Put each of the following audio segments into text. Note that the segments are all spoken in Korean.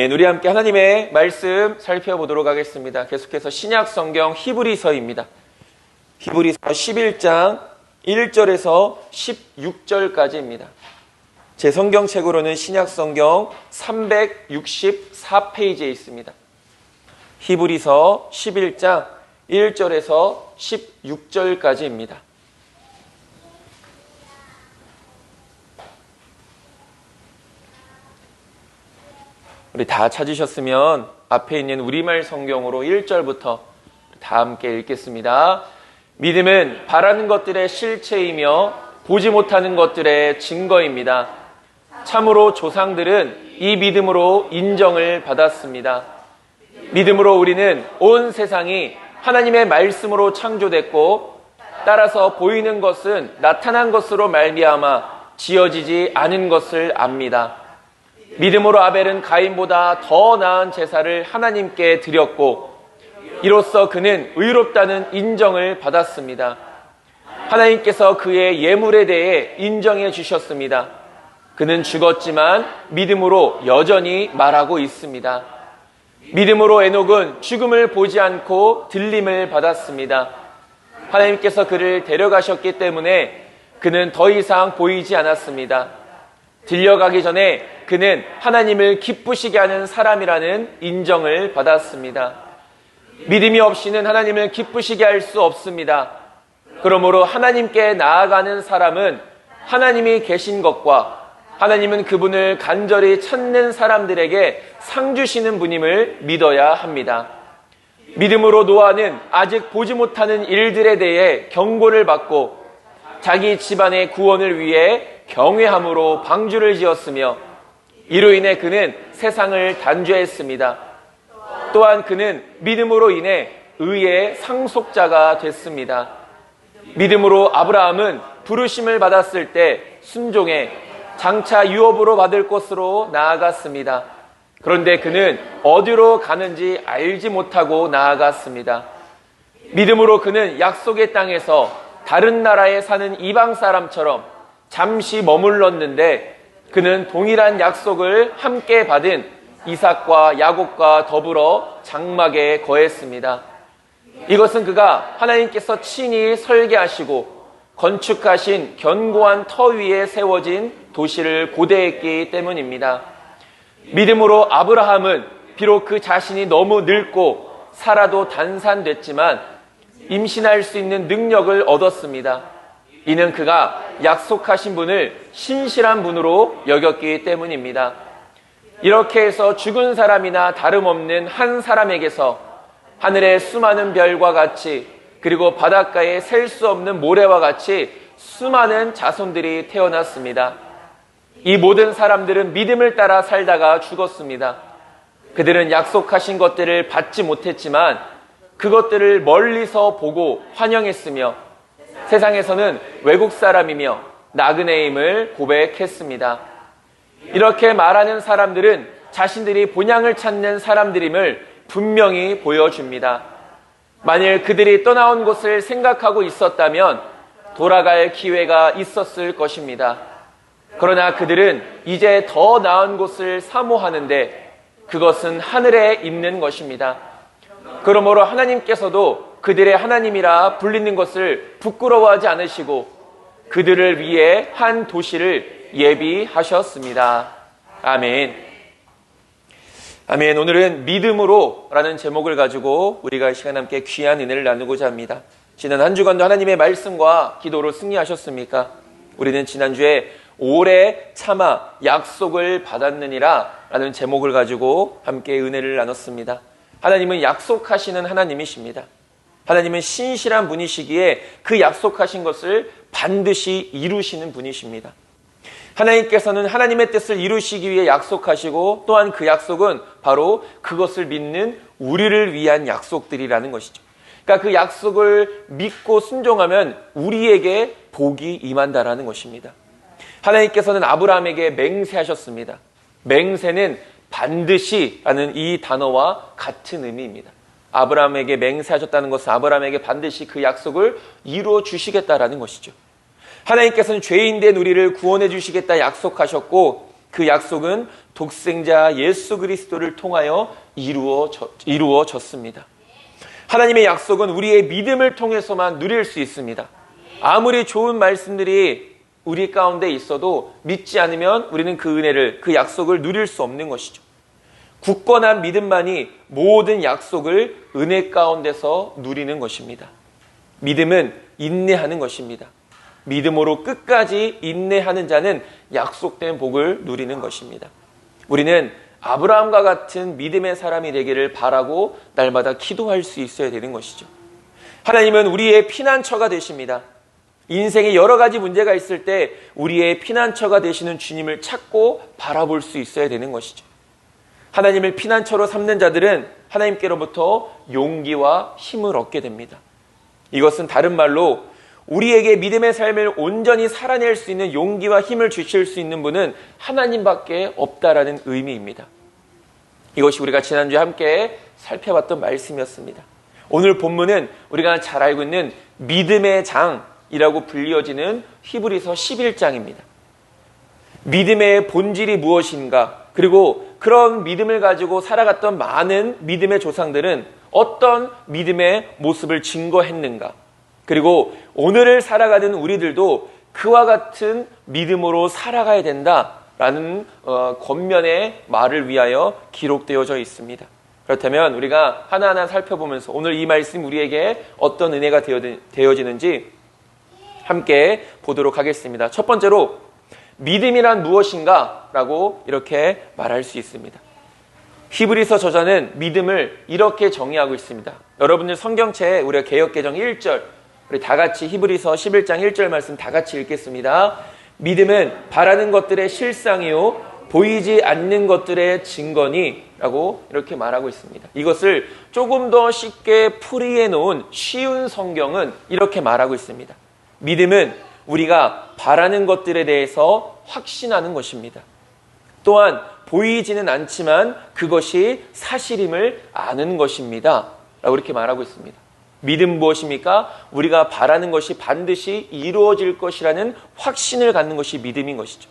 우리 함께 하나님의 말씀 살펴보도록 하겠습니다. 계속해서 신약 성경 히브리서입니다. 히브리서 11장 1절에서 16절까지입니다. 제 성경책으로는 신약 성경 364페이지에 있습니다. 히브리서 11장 1절에서 16절까지입니다. 우리 다 찾으셨으면 앞에 있는 우리말 성경으로 1절부터 다 함께 읽겠습니다. 믿음은 바라는 것들의 실체이며 보지 못하는 것들의 증거입니다. 참으로 조상들은 이 믿음으로 인정을 받았습니다. 믿음으로 우리는 온 세상이 하나님의 말씀으로 창조됐고, 따라서 보이는 것은 나타난 것으로 말미암아 지어지지 않은 것을 압니다. 믿음으로 아벨은 가인보다 더 나은 제사를 하나님께 드렸고, 이로써 그는 의롭다는 인정을 받았습니다. 하나님께서 그의 예물에 대해 인정해 주셨습니다. 그는 죽었지만 믿음으로 여전히 말하고 있습니다. 믿음으로 에녹은 죽음을 보지 않고 들림을 받았습니다. 하나님께서 그를 데려가셨기 때문에 그는 더 이상 보이지 않았습니다. 들려가기 전에 그는 하나님을 기쁘시게 하는 사람이라는 인정을 받았습니다. 믿음이 없이는 하나님을 기쁘시게 할 수 없습니다. 그러므로 하나님께 나아가는 사람은 하나님이 계신 것과 하나님은 그분을 간절히 찾는 사람들에게 상 주시는 분임을 믿어야 합니다. 믿음으로 노아는 아직 보지 못하는 일들에 대해 경고를 받고 자기 집안의 구원을 위해 경외함으로 방주를 지었으며, 이로 인해 그는 세상을 단죄했습니다. 또한 그는 믿음으로 인해 의의 상속자가 됐습니다. 믿음으로 아브라함은 부르심을 받았을 때 순종해 장차 유업으로 받을 곳으로 나아갔습니다. 그런데 그는 어디로 가는지 알지 못하고 나아갔습니다. 믿음으로 그는 약속의 땅에서 다른 나라에 사는 이방 사람처럼 잠시 머물렀는데, 그는 동일한 약속을 함께 받은 이삭과 야곱과 더불어 장막에 거했습니다. 이것은 그가 하나님께서 친히 설계하시고 건축하신 견고한 터 위에 세워진 도시를 고대했기 때문입니다. 믿음으로 아브라함은 비록 그 자신이 너무 늙고 살아도 단산됐지만 임신할 수 있는 능력을 얻었습니다. 이는 그가 약속하신 분을 신실한 분으로 여겼기 때문입니다. 이렇게 해서 죽은 사람이나 다름없는 한 사람에게서 하늘의 수많은 별과 같이, 그리고 바닷가에 셀 수 없는 모래와 같이 수많은 자손들이 태어났습니다. 이 모든 사람들은 믿음을 따라 살다가 죽었습니다. 그들은 약속하신 것들을 받지 못했지만 그것들을 멀리서 보고 환영했으며, 세상에서는 외국 사람이며 나그네임을 고백했습니다. 이렇게 말하는 사람들은 자신들이 본향을 찾는 사람들임을 분명히 보여줍니다. 만일 그들이 떠나온 곳을 생각하고 있었다면 돌아갈 기회가 있었을 것입니다. 그러나 그들은 이제 더 나은 곳을 사모하는데 그것은 하늘에 있는 것입니다. 그러므로 하나님께서도 그들의 하나님이라 불리는 것을 부끄러워하지 않으시고 그들을 위해 한 도시를 예비하셨습니다. 아멘. 아멘. 오늘은 믿음으로 라는 제목을 가지고 우리가 이 시간 함께 귀한 은혜를 나누고자 합니다. 지난 한 주간도 하나님의 말씀과 기도로 승리하셨습니까? 우리는 지난주에 오래 참아 약속을 받았느니라 라는 제목을 가지고 함께 은혜를 나눴습니다. 하나님은 약속하시는 하나님이십니다. 하나님은 신실한 분이시기에 그 약속하신 것을 반드시 이루시는 분이십니다. 하나님께서는 하나님의 뜻을 이루시기 위해 약속하시고, 또한 그 약속은 바로 그것을 믿는 우리를 위한 약속들이라는 것이죠. 그러니까 그 약속을 믿고 순종하면 우리에게 복이 임한다라는 것입니다. 하나님께서는 아브라함에게 맹세하셨습니다. 맹세는 반드시 라는 이 단어와 같은 의미입니다. 아브라함에게 맹세하셨다는 것은 아브라함에게 반드시 그 약속을 이루어 주시겠다라는 것이죠. 하나님께서는 죄인된 우리를 구원해 주시겠다 약속하셨고, 그 약속은 독생자 예수 그리스도를 통하여 이루어졌습니다. 하나님의 약속은 우리의 믿음을 통해서만 누릴 수 있습니다. 아무리 좋은 말씀들이 우리 가운데 있어도 믿지 않으면 우리는 그 은혜를, 그 약속을 누릴 수 없는 것이죠. 굳건한 믿음만이 모든 약속을 은혜 가운데서 누리는 것입니다. 믿음은 인내하는 것입니다. 믿음으로 끝까지 인내하는 자는 약속된 복을 누리는 것입니다. 우리는 아브라함과 같은 믿음의 사람이 되기를 바라고 날마다 기도할 수 있어야 되는 것이죠. 하나님은 우리의 피난처가 되십니다. 인생에 여러 가지 문제가 있을 때 우리의 피난처가 되시는 주님을 찾고 바라볼 수 있어야 되는 것이죠. 하나님을 피난처로 삼는 자들은 하나님께로부터 용기와 힘을 얻게 됩니다. 이것은 다른 말로 우리에게 믿음의 삶을 온전히 살아낼 수 있는 용기와 힘을 주실 수 있는 분은 하나님밖에 없다라는 의미입니다. 이것이 우리가 지난주에 함께 살펴봤던 말씀이었습니다. 오늘 본문은 우리가 잘 알고 있는 믿음의 장이라고 불리어지는 히브리서 11장입니다. 믿음의 본질이 무엇인가, 그리고 그런 믿음을 가지고 살아갔던 많은 믿음의 조상들은 어떤 믿음의 모습을 증거했는가, 그리고 오늘을 살아가는 우리들도 그와 같은 믿음으로 살아가야 된다라는 권면의 말을 위하여 기록되어져 있습니다. 그렇다면 우리가 하나하나 살펴보면서 오늘 이 말씀 우리에게 어떤 은혜가 되어지는지 함께 보도록 하겠습니다. 첫 번째로 믿음이란 무엇인가? 라고 이렇게 말할 수 있습니다. 히브리서 저자는 믿음을 이렇게 정의하고 있습니다. 여러분들 성경책에 우리가 개역개정 1절, 우리 다 같이 히브리서 11장 1절 말씀 다 같이 읽겠습니다. 믿음은 바라는 것들의 실상이요 보이지 않는 것들의 증거니 라고 이렇게 말하고 있습니다. 이것을 조금 더 쉽게 풀이해 놓은 쉬운 성경은 이렇게 말하고 있습니다. 믿음은 우리가 바라는 것들에 대해서 확신하는 것입니다. 또한 보이지는 않지만 그것이 사실임을 아는 것입니다. 라고 이렇게 말하고 있습니다. 믿음 무엇입니까? 우리가 바라는 것이 반드시 이루어질 것이라는 확신을 갖는 것이 믿음인 것이죠.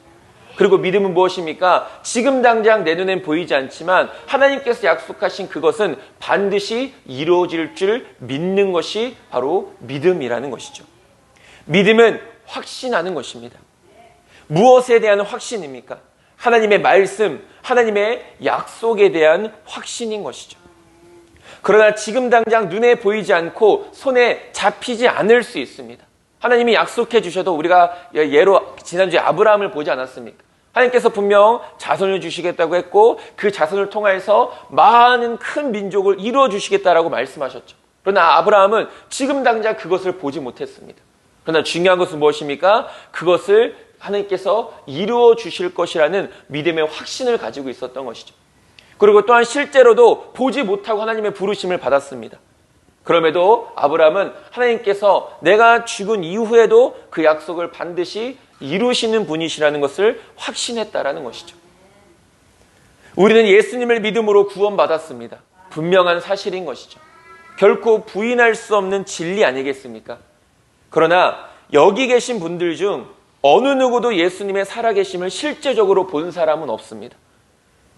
그리고 믿음은 무엇입니까? 지금 당장 내 눈엔 보이지 않지만 하나님께서 약속하신 그것은 반드시 이루어질 줄 믿는 것이 바로 믿음이라는 것이죠. 믿음은 확신하는 것입니다. 무엇에 대한 확신입니까? 하나님의 말씀, 하나님의 약속에 대한 확신인 것이죠. 그러나 지금 당장 눈에 보이지 않고 손에 잡히지 않을 수 있습니다. 하나님이 약속해 주셔도 우리가 예로 지난주에 아브라함을 보지 않았습니까? 하나님께서 분명 자손을 주시겠다고 했고 그 자손을 통해서 많은 큰 민족을 이루어 주시겠다라고 말씀하셨죠. 그러나 아브라함은 지금 당장 그것을 보지 못했습니다. 그러나 중요한 것은 무엇입니까? 그것을 하나님께서 이루어 주실 것이라는 믿음의 확신을 가지고 있었던 것이죠. 그리고 또한 실제로도 보지 못하고 하나님의 부르심을 받았습니다. 그럼에도 아브라함은 하나님께서 내가 죽은 이후에도 그 약속을 반드시 이루시는 분이시라는 것을 확신했다라는 것이죠. 우리는 예수님을 믿음으로 구원받았습니다. 분명한 사실인 것이죠. 결코 부인할 수 없는 진리 아니겠습니까? 그러나 여기 계신 분들 중 어느 누구도 예수님의 살아계심을 실제적으로 본 사람은 없습니다.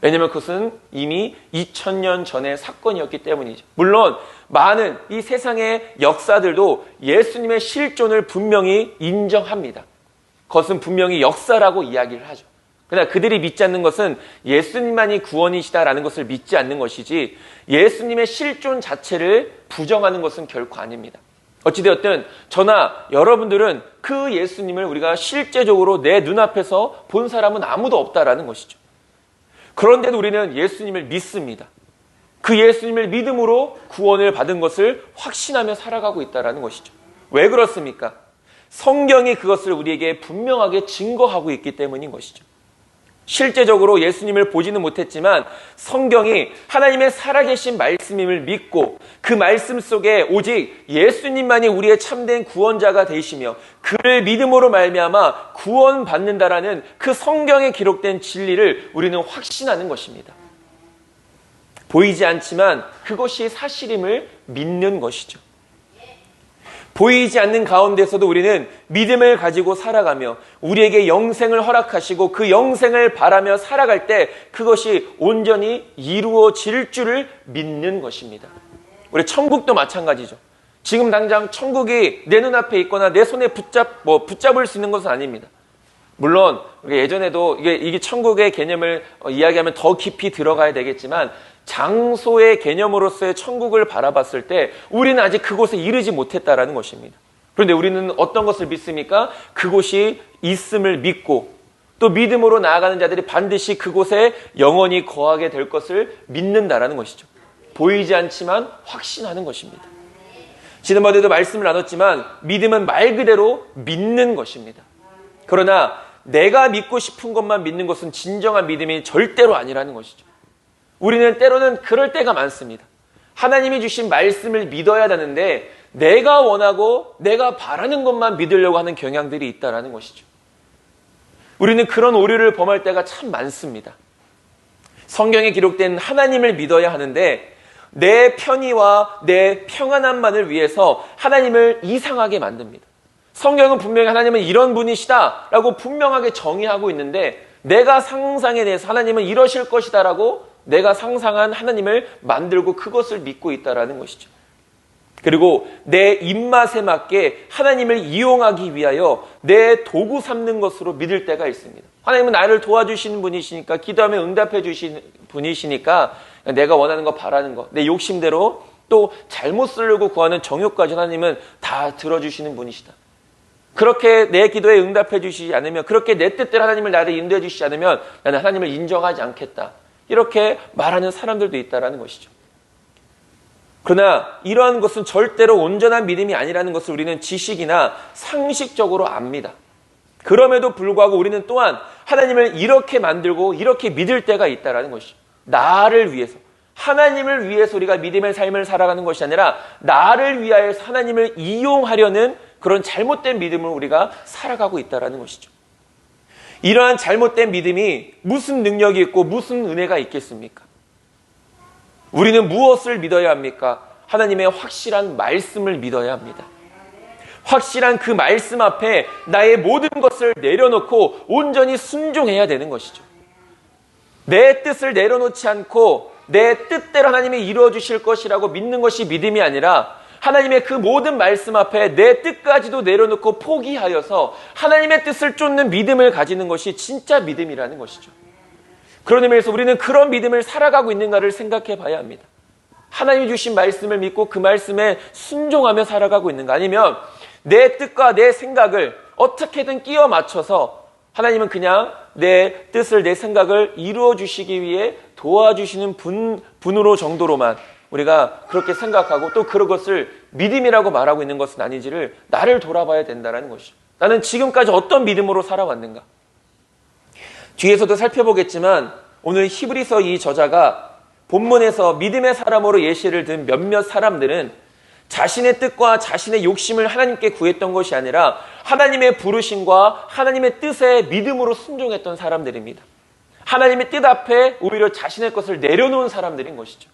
왜냐하면 그것은 이미 2000년 전의 사건이었기 때문이죠. 물론 많은 이 세상의 역사들도 예수님의 실존을 분명히 인정합니다. 그것은 분명히 역사라고 이야기를 하죠. 그러나 그들이 믿지 않는 것은 예수님만이 구원이시다라는 것을 믿지 않는 것이지 예수님의 실존 자체를 부정하는 것은 결코 아닙니다. 어찌되었든 저나 여러분들은 그 예수님을 우리가 실제적으로 내 눈앞에서 본 사람은 아무도 없다라는 것이죠. 그런데도 우리는 예수님을 믿습니다. 그 예수님을 믿음으로 구원을 받은 것을 확신하며 살아가고 있다는 것이죠. 왜 그렇습니까? 성경이 그것을 우리에게 분명하게 증거하고 있기 때문인 것이죠. 실제적으로 예수님을 보지는 못했지만 성경이 하나님의 살아계신 말씀임을 믿고 그 말씀 속에 오직 예수님만이 우리의 참된 구원자가 되시며 그를 믿음으로 말미암아 구원받는다라는 그 성경에 기록된 진리를 우리는 확신하는 것입니다. 보이지 않지만 그것이 사실임을 믿는 것이죠. 보이지 않는 가운데서도 우리는 믿음을 가지고 살아가며 우리에게 영생을 허락하시고 그 영생을 바라며 살아갈 때 그것이 온전히 이루어질 줄을 믿는 것입니다. 우리 천국도 마찬가지죠. 지금 당장 천국이 내 눈앞에 있거나 내 손에 붙잡을 수 있는 것은 아닙니다. 물론 예전에도 이게 천국의 개념을 이야기하면 더 깊이 들어가야 되겠지만 장소의 개념으로서의 천국을 바라봤을 때 우리는 아직 그곳에 이르지 못했다라는 것입니다. 그런데 우리는 어떤 것을 믿습니까? 그곳이 있음을 믿고 또 믿음으로 나아가는 자들이 반드시 그곳에 영원히 거하게 될 것을 믿는다라는 것이죠. 보이지 않지만 확신하는 것입니다. 지난번에도 말씀을 나눴지만 믿음은 말 그대로 믿는 것입니다. 그러나 내가 믿고 싶은 것만 믿는 것은 진정한 믿음이 절대로 아니라는 것이죠. 우리는 때로는 그럴 때가 많습니다. 하나님이 주신 말씀을 믿어야 되는데 내가 원하고 내가 바라는 것만 믿으려고 하는 경향들이 있다는 것이죠. 우리는 그런 오류를 범할 때가 참 많습니다. 성경에 기록된 하나님을 믿어야 하는데 내 편의와 내 평안함만을 위해서 하나님을 이상하게 만듭니다. 성경은 분명히 하나님은 이런 분이시다 라고 분명하게 정의하고 있는데 내가 상상에 대해서 하나님은 이러실 것이다 라고 내가 상상한 하나님을 만들고 그것을 믿고 있다는 것이죠. 그리고 내 입맛에 맞게 하나님을 이용하기 위하여 내 도구 삼는 것으로 믿을 때가 있습니다. 하나님은 나를 도와주시는 분이시니까 기도하면 응답해 주시는 분이시니까 내가 원하는 거 바라는 거 내 욕심대로 또 잘못 쓰려고 구하는 정욕까지 하나님은 다 들어주시는 분이시다. 그렇게 내 기도에 응답해 주시지 않으면 그렇게 내 뜻대로 하나님을 나를 인도해 주시지 않으면 나는 하나님을 인정하지 않겠다. 이렇게 말하는 사람들도 있다는 것이죠. 그러나 이러한 것은 절대로 온전한 믿음이 아니라는 것을 우리는 지식이나 상식적으로 압니다. 그럼에도 불구하고 우리는 또한 하나님을 이렇게 만들고 이렇게 믿을 때가 있다는 것이죠. 나를 위해서, 하나님을 위해서 우리가 믿음의 삶을 살아가는 것이 아니라 나를 위하여 하나님을 이용하려는 그런 잘못된 믿음을 우리가 살아가고 있다는 것이죠. 이러한 잘못된 믿음이 무슨 능력이 있고 무슨 은혜가 있겠습니까? 우리는 무엇을 믿어야 합니까? 하나님의 확실한 말씀을 믿어야 합니다. 확실한 그 말씀 앞에 나의 모든 것을 내려놓고 온전히 순종해야 되는 것이죠. 내 뜻을 내려놓지 않고 내 뜻대로 하나님이 이루어 주실 것이라고 믿는 것이 믿음이 아니라 하나님의 그 모든 말씀 앞에 내 뜻까지도 내려놓고 포기하여서 하나님의 뜻을 쫓는 믿음을 가지는 것이 진짜 믿음이라는 것이죠. 그런 의미에서 우리는 그런 믿음을 살아가고 있는가를 생각해 봐야 합니다. 하나님이 주신 말씀을 믿고 그 말씀에 순종하며 살아가고 있는가, 아니면 내 뜻과 내 생각을 어떻게든 끼워 맞춰서 하나님은 그냥 내 뜻을 내 생각을 이루어 주시기 위해 도와주시는 분으로 정도로만 우리가 그렇게 생각하고 또 그것을 믿음이라고 말하고 있는 것은 아닌지를 나를 돌아봐야 된다는 것이죠. 나는 지금까지 어떤 믿음으로 살아왔는가? 뒤에서도 살펴보겠지만 오늘 히브리서 이 저자가 본문에서 믿음의 사람으로 예시를 든 몇몇 사람들은 자신의 뜻과 자신의 욕심을 하나님께 구했던 것이 아니라 하나님의 부르심과 하나님의 뜻에 믿음으로 순종했던 사람들입니다. 하나님의 뜻 앞에 오히려 자신의 것을 내려놓은 사람들인 것이죠.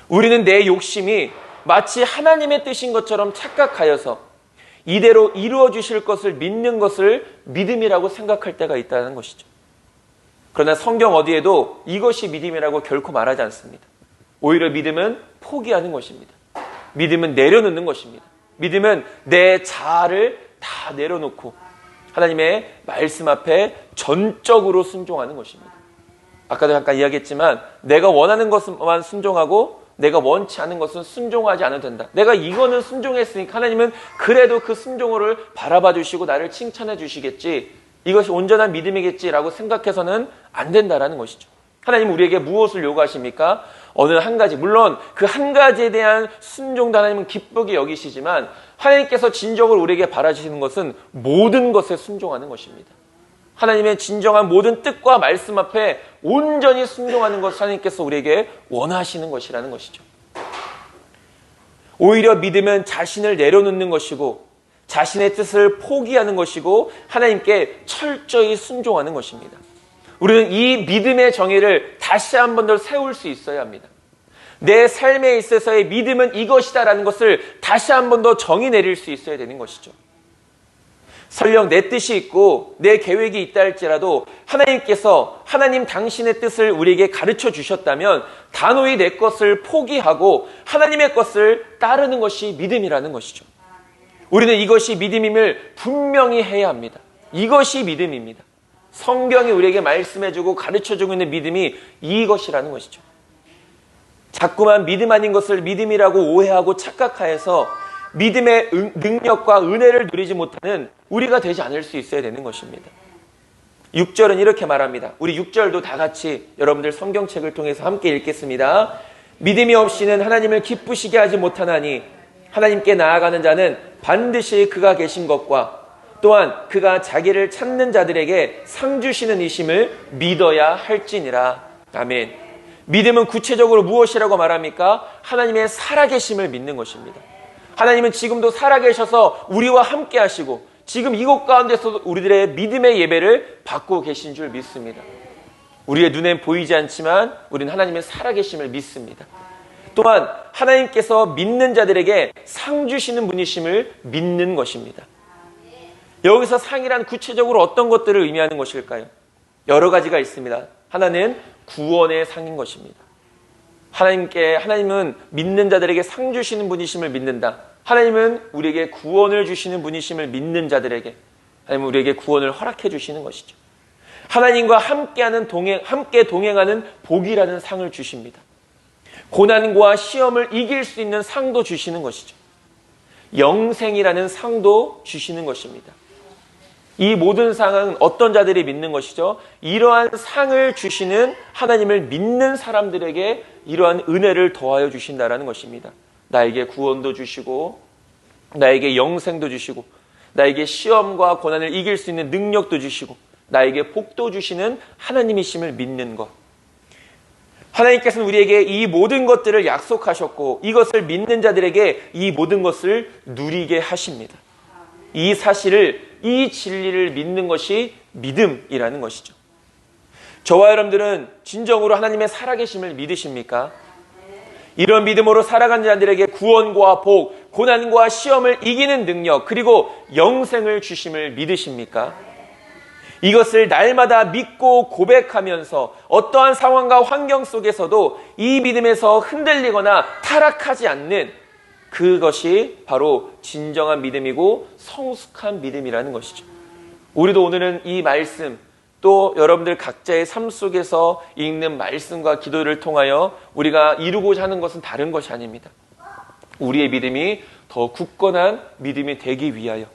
우리는 내 욕심이 마치 하나님의 뜻인 것처럼 착각하여서 이대로 이루어 주실 것을 믿는 것을 믿음이라고 생각할 때가 있다는 것이죠. 그러나 성경 어디에도 이것이 믿음이라고 결코 말하지 않습니다. 오히려 믿음은 포기하는 것입니다. 믿음은 내려놓는 것입니다. 믿음은 내 자아를 다 내려놓고 하나님의 말씀 앞에 전적으로 순종하는 것입니다. 아까도 잠깐 이야기했지만 내가 원하는 것만 순종하고 내가 원치 않은 것은 순종하지 않아도 된다. 내가 이거는 순종했으니까 하나님은 그래도 그 순종을 바라봐 주시고 나를 칭찬해 주시겠지. 이것이 온전한 믿음이겠지라고 생각해서는 안 된다라는 것이죠. 하나님은 우리에게 무엇을 요구하십니까? 어느 한 가지, 물론 그 한 가지에 대한 순종도 하나님은 기쁘게 여기시지만 하나님께서 진정으로 우리에게 바라시는 것은 모든 것에 순종하는 것입니다. 하나님의 진정한 모든 뜻과 말씀 앞에 온전히 순종하는 것을 하나님께서 우리에게 원하시는 것이라는 것이죠. 오히려 믿음은 자신을 내려놓는 것이고 자신의 뜻을 포기하는 것이고 하나님께 철저히 순종하는 것입니다. 우리는 이 믿음의 정의를 다시 한 번 더 세울 수 있어야 합니다. 내 삶에 있어서의 믿음은 이것이다라는 것을 다시 한 번 더 정의 내릴 수 있어야 되는 것이죠. 설령 내 뜻이 있고 내 계획이 있다 할지라도 하나님께서 하나님 당신의 뜻을 우리에게 가르쳐 주셨다면 단호히 내 것을 포기하고 하나님의 것을 따르는 것이 믿음이라는 것이죠. 우리는 이것이 믿음임을 분명히 해야 합니다. 이것이 믿음입니다. 성경이 우리에게 말씀해주고 가르쳐주고 있는 믿음이 이것이라는 것이죠. 자꾸만 믿음 아닌 것을 믿음이라고 오해하고 착각하여서 믿음의 능력과 은혜를 누리지 못하는 우리가 되지 않을 수 있어야 되는 것입니다. 6절은 이렇게 말합니다. 우리 6절도 다 같이 여러분들 성경책을 통해서 함께 읽겠습니다. 믿음이 없이는 하나님을 기쁘시게 하지 못하나니 하나님께 나아가는 자는 반드시 그가 계신 것과 또한 그가 자기를 찾는 자들에게 상 주시는 이심을 믿어야 할지니라. 아멘. 믿음은 구체적으로 무엇이라고 말합니까? 하나님의 살아계심을 믿는 것입니다. 하나님은 지금도 살아계셔서 우리와 함께 하시고 지금 이곳 가운데서 우리들의 믿음의 예배를 받고 계신 줄 믿습니다. 우리의 눈엔 보이지 않지만 우리는 하나님의 살아계심을 믿습니다. 또한 하나님께서 믿는 자들에게 상 주시는 분이심을 믿는 것입니다. 여기서 상이란 구체적으로 어떤 것들을 의미하는 것일까요? 여러 가지가 있습니다. 하나는 구원의 상인 것입니다. 하나님은 믿는 자들에게 상 주시는 분이심을 믿는다. 하나님은 우리에게 구원을 주시는 분이심을 믿는 자들에게 하나님은 우리에게 구원을 허락해 주시는 것이죠. 하나님과 함께 동행하는 복이라는 상을 주십니다. 고난과 시험을 이길 수 있는 상도 주시는 것이죠. 영생이라는 상도 주시는 것입니다. 이 모든 상은 어떤 자들이 믿는 것이죠? 이러한 상을 주시는 하나님을 믿는 사람들에게 이러한 은혜를 더하여 주신다라는 것입니다. 나에게 구원도 주시고 나에게 영생도 주시고 나에게 시험과 고난을 이길 수 있는 능력도 주시고 나에게 복도 주시는 하나님이심을 믿는 것. 하나님께서는 우리에게 이 모든 것들을 약속하셨고 이것을 믿는 자들에게 이 모든 것을 누리게 하십니다. 이 사실을, 이 진리를 믿는 것이 믿음이라는 것이죠. 저와 여러분들은 진정으로 하나님의 살아계심을 믿으십니까? 이런 믿음으로 살아가는 자들에게 구원과 복, 고난과 시험을 이기는 능력, 그리고 영생을 주심을 믿으십니까? 이것을 날마다 믿고 고백하면서 어떠한 상황과 환경 속에서도 이 믿음에서 흔들리거나 타락하지 않는 그것이 바로 진정한 믿음이고 성숙한 믿음이라는 것이죠. 우리도 오늘은 이 말씀, 또 여러분들 각자의 삶 속에서 읽는 말씀과 기도를 통하여 우리가 이루고자 하는 것은 다른 것이 아닙니다. 우리의 믿음이 더 굳건한 믿음이 되기 위하여,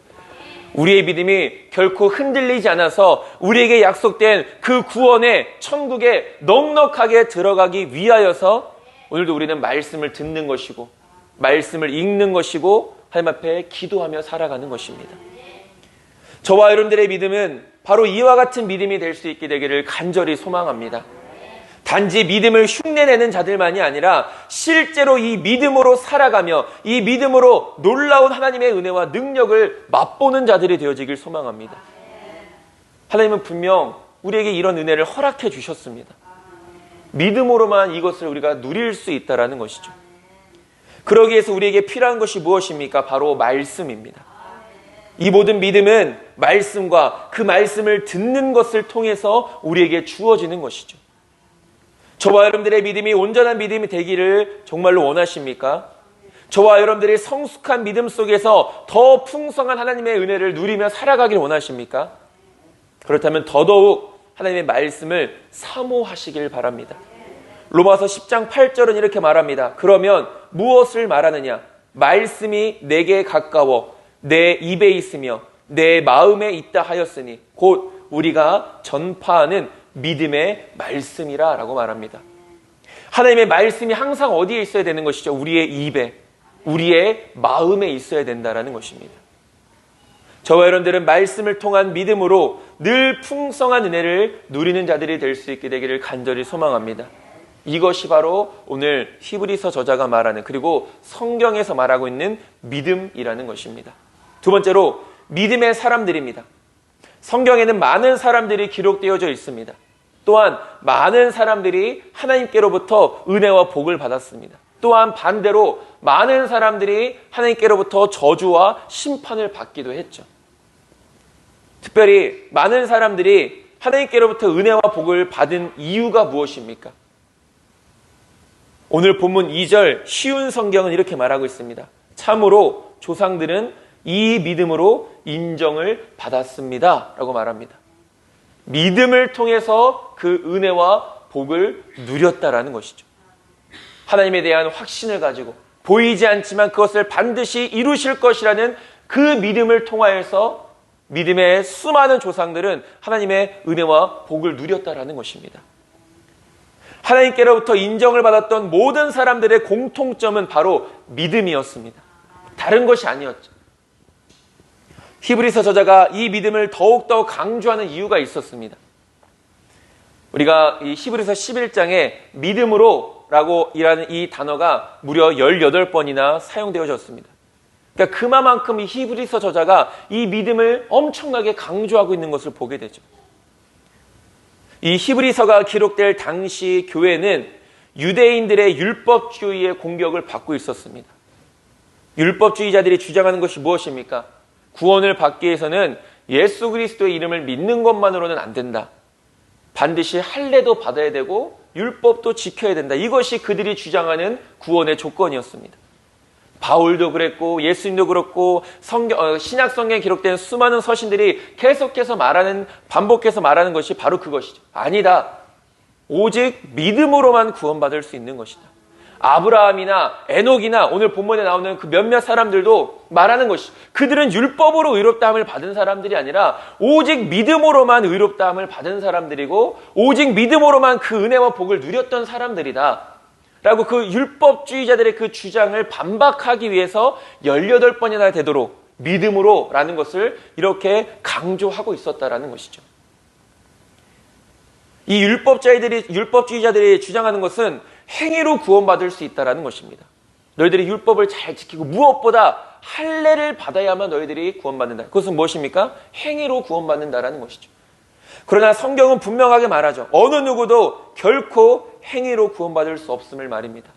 우리의 믿음이 결코 흔들리지 않아서 우리에게 약속된 그 구원의 천국에 넉넉하게 들어가기 위하여서 오늘도 우리는 말씀을 듣는 것이고 말씀을 읽는 것이고 하나님 앞에 기도하며 살아가는 것입니다. 저와 여러분들의 믿음은 바로 이와 같은 믿음이 될 수 있게 되기를 간절히 소망합니다. 단지 믿음을 흉내내는 자들만이 아니라 실제로 이 믿음으로 살아가며 이 믿음으로 놀라운 하나님의 은혜와 능력을 맛보는 자들이 되어지길 소망합니다. 하나님은 분명 우리에게 이런 은혜를 허락해 주셨습니다. 믿음으로만 이것을 우리가 누릴 수 있다는 것이죠. 그러기 위해서 우리에게 필요한 것이 무엇입니까? 바로 말씀입니다. 이 모든 믿음은 말씀과 그 말씀을 듣는 것을 통해서 우리에게 주어지는 것이죠. 저와 여러분들의 믿음이 온전한 믿음이 되기를 정말로 원하십니까? 저와 여러분들이 성숙한 믿음 속에서 더 풍성한 하나님의 은혜를 누리며 살아가길 원하십니까? 그렇다면 더더욱 하나님의 말씀을 사모하시길 바랍니다. 로마서 10장 8절은 이렇게 말합니다. 그러면 무엇을 말하느냐? 말씀이 내게 가까워 내 입에 있으며 내 마음에 있다 하였으니 곧 우리가 전파하는 믿음의 말씀이라 라고 말합니다. 하나님의 말씀이 항상 어디에 있어야 되는 것이죠? 우리의 입에, 우리의 마음에 있어야 된다는 것입니다. 저와 여러분들은 말씀을 통한 믿음으로 늘 풍성한 은혜를 누리는 자들이 될 수 있게 되기를 간절히 소망합니다. 이것이 바로 오늘 히브리서 저자가 말하는, 그리고 성경에서 말하고 있는 믿음이라는 것입니다. 두 번째로 믿음의 사람들입니다. 성경에는 많은 사람들이 기록되어져 있습니다. 또한 많은 사람들이 하나님께로부터 은혜와 복을 받았습니다. 또한 반대로 많은 사람들이 하나님께로부터 저주와 심판을 받기도 했죠. 특별히 많은 사람들이 하나님께로부터 은혜와 복을 받은 이유가 무엇입니까? 오늘 본문 2절 쉬운 성경은 이렇게 말하고 있습니다. 참으로 조상들은 이 믿음으로 인정을 받았습니다 라고 말합니다. 믿음을 통해서 그 은혜와 복을 누렸다라는 것이죠. 하나님에 대한 확신을 가지고 보이지 않지만 그것을 반드시 이루실 것이라는 그 믿음을 통하여서 믿음의 수많은 조상들은 하나님의 은혜와 복을 누렸다라는 것입니다. 하나님께로부터 인정을 받았던 모든 사람들의 공통점은 바로 믿음이었습니다. 다른 것이 아니었죠. 히브리서 저자가 이 믿음을 더욱더 강조하는 이유가 있었습니다. 우리가 이 히브리서 11장에 믿음으로 라고 이라는 이 단어가 무려 18번이나 사용되어졌습니다. 그러니까 그만큼 이 히브리서 저자가 이 믿음을 엄청나게 강조하고 있는 것을 보게 되죠. 이 히브리서가 기록될 당시 교회는 유대인들의 율법주의의 공격을 받고 있었습니다. 율법주의자들이 주장하는 것이 무엇입니까? 구원을 받기 위해서는 예수 그리스도의 이름을 믿는 것만으로는 안 된다. 반드시 할례도 받아야 되고 율법도 지켜야 된다. 이것이 그들이 주장하는 구원의 조건이었습니다. 바울도 그랬고 예수님도 그렇고 신약 성경에 기록된 수많은 서신들이 계속해서 반복해서 말하는 것이 바로 그것이죠. 아니다. 오직 믿음으로만 구원받을 수 있는 것이다. 아브라함이나 에녹이나 오늘 본문에 나오는 그 몇몇 사람들도 말하는 것이죠. 그들은 율법으로 의롭다함을 받은 사람들이 아니라 오직 믿음으로만 의롭다함을 받은 사람들이고 오직 믿음으로만 그 은혜와 복을 누렸던 사람들이다. 라고 그 율법주의자들의 그 주장을 반박하기 위해서 18번이나 되도록 믿음으로 라는 것을 이렇게 강조하고 있었다라는 것이죠. 이 율법주의자들이 주장하는 것은 행위로 구원받을 수 있다라는 것입니다. 너희들이 율법을 잘 지키고 무엇보다 할례를 받아야만 너희들이 구원받는다. 그것은 무엇입니까? 행위로 구원받는다라는 것이죠. 그러나 성경은 분명하게 말하죠. 어느 누구도 결코 행위로 구원받을 수 없음을 말입니다.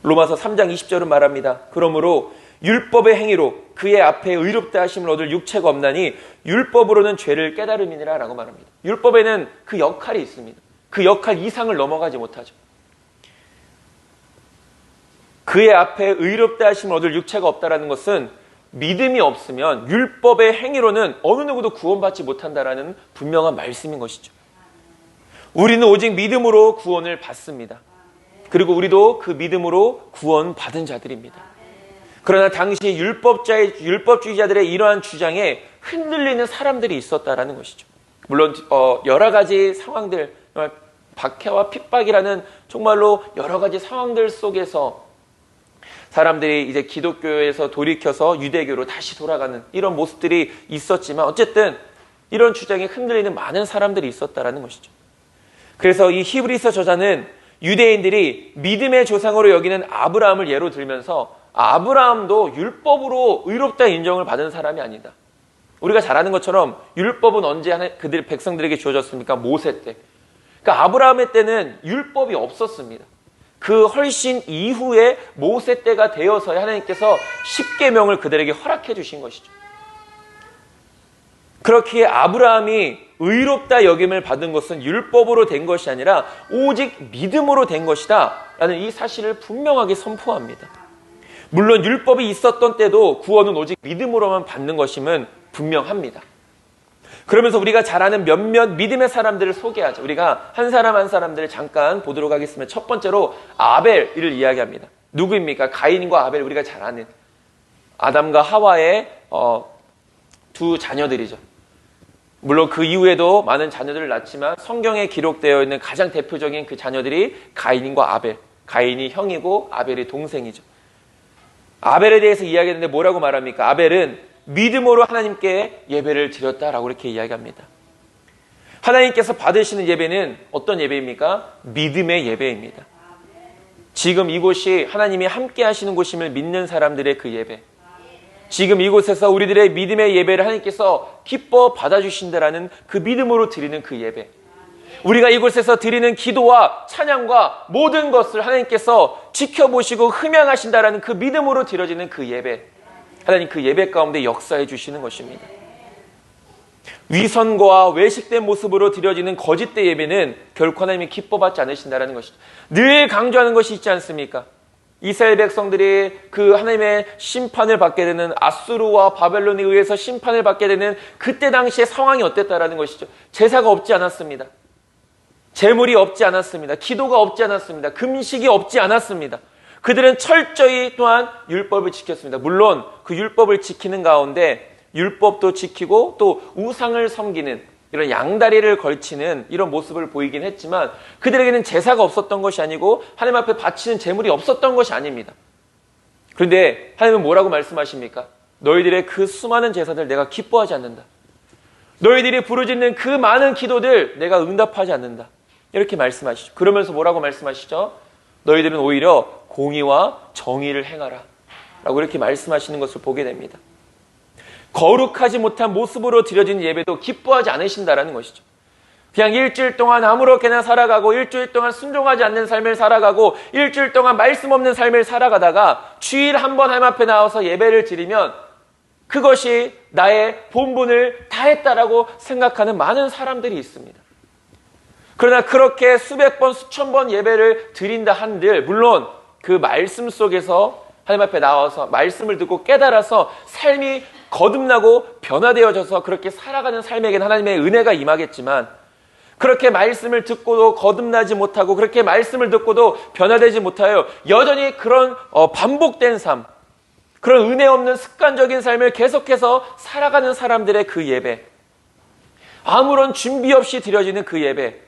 로마서 3장 20절은 말합니다. 그러므로 율법의 행위로 그의 앞에 의롭다 하심을 얻을 육체가 없나니 율법으로는 죄를 깨달음이니라 라고 말합니다. 율법에는 그 역할이 있습니다. 그 역할 이상을 넘어가지 못하죠. 그의 앞에 의롭다 하심을 얻을 육체가 없다라는 것은 믿음이 없으면 율법의 행위로는 어느 누구도 구원받지 못한다라는 분명한 말씀인 것이죠. 우리는 오직 믿음으로 구원을 받습니다. 그리고 우리도 그 믿음으로 구원받은 자들입니다. 그러나 당시 율법주의자들의 이러한 주장에 흔들리는 사람들이 있었다라는 것이죠. 물론 여러 가지 상황들, 박해와 핍박이라는 정말로 여러 가지 상황들 속에서 사람들이 이제 기독교에서 돌이켜서 유대교로 다시 돌아가는 이런 모습들이 있었지만 어쨌든 이런 주장에 흔들리는 많은 사람들이 있었다라는 것이죠. 그래서 이 히브리서 저자는 유대인들이 믿음의 조상으로 여기는 아브라함을 예로 들면서 아브라함도 율법으로 의롭다 인정을 받은 사람이 아니다. 우리가 잘 아는 것처럼 율법은 언제 그들 백성들에게 주어졌습니까? 모세 때. 그러니까 아브라함의 때는 율법이 없었습니다. 그 훨씬 이후에 모세 때가 되어서야 하나님께서 십계명을 그들에게 허락해 주신 것이죠. 그렇기에 아브라함이 의롭다 여김을 받은 것은 율법으로 된 것이 아니라 오직 믿음으로 된 것이다 라는 이 사실을 분명하게 선포합니다. 물론 율법이 있었던 때도 구원은 오직 믿음으로만 받는 것임은 분명합니다. 그러면서 우리가 잘 아는 몇몇 믿음의 사람들을 소개하죠. 우리가 한 사람 한 사람들을 잠깐 보도록 하겠습니다. 첫 번째로 아벨을 이야기합니다. 누구입니까? 가인과 아벨, 우리가 잘 아는 아담과 하와의 두 자녀들이죠. 물론 그 이후에도 많은 자녀들을 낳지만 성경에 기록되어 있는 가장 대표적인 그 자녀들이 가인과 아벨. 가인이 형이고 아벨이 동생이죠. 아벨에 대해서 이야기했는데 뭐라고 말합니까? 아벨은 믿음으로 하나님께 예배를 드렸다라고 이렇게 이야기합니다. 하나님께서 받으시는 예배는 어떤 예배입니까? 믿음의 예배입니다. 지금 이곳이 하나님이 함께 하시는 곳임을 믿는 사람들의 그 예배. 지금 이곳에서 우리들의 믿음의 예배를 하나님께서 기뻐 받아주신다라는 그 믿음으로 드리는 그 예배. 우리가 이곳에서 드리는 기도와 찬양과 모든 것을 하나님께서 지켜보시고 흠양하신다라는 그 믿음으로 드려지는 그 예배, 하나님 그 예배 가운데 역사해 주시는 것입니다. 위선과 외식된 모습으로 드려지는 거짓된 예배는 결코 하나님이 기뻐받지 않으신다라는 것이죠. 늘 강조하는 것이 있지 않습니까? 이스라엘 백성들이 그 하나님의 심판을 받게 되는 아수르와 바벨론에 의해서 심판을 받게 되는 그때 당시의 상황이 어땠다라는 것이죠. 제사가 없지 않았습니다. 제물이 없지 않았습니다. 기도가 없지 않았습니다. 금식이 없지 않았습니다. 그들은 철저히 또한 율법을 지켰습니다. 물론 그 율법을 지키는 가운데 율법도 지키고 또 우상을 섬기는 이런 양다리를 걸치는 이런 모습을 보이긴 했지만 그들에게는 제사가 없었던 것이 아니고 하나님 앞에 바치는 제물이 없었던 것이 아닙니다. 그런데 하나님은 뭐라고 말씀하십니까? 너희들의 그 수많은 제사들 내가 기뻐하지 않는다. 너희들이 부르짖는 그 많은 기도들 내가 응답하지 않는다. 이렇게 말씀하시죠. 그러면서 뭐라고 말씀하시죠? 너희들은 오히려 공의와 정의를 행하라 라고 이렇게 말씀하시는 것을 보게 됩니다. 거룩하지 못한 모습으로 드려진 예배도 기뻐하지 않으신다라는 것이죠. 그냥 일주일 동안 아무렇게나 살아가고 일주일 동안 순종하지 않는 삶을 살아가고 일주일 동안 말씀 없는 삶을 살아가다가 주일 한 번 하나님 앞에 나와서 예배를 드리면 그것이 나의 본분을 다했다라고 생각하는 많은 사람들이 있습니다. 그러나 그렇게 수백 번 수천 번 예배를 드린다 한들 물론 그 말씀 속에서 하나님 앞에 나와서 말씀을 듣고 깨달아서 삶이 거듭나고 변화되어져서 그렇게 살아가는 삶에겐 하나님의 은혜가 임하겠지만 그렇게 말씀을 듣고도 거듭나지 못하고 그렇게 말씀을 듣고도 변화되지 못하여 여전히 그런 반복된 삶, 그런 은혜 없는 습관적인 삶을 계속해서 살아가는 사람들의 그 예배, 아무런 준비 없이 드려지는 그 예배,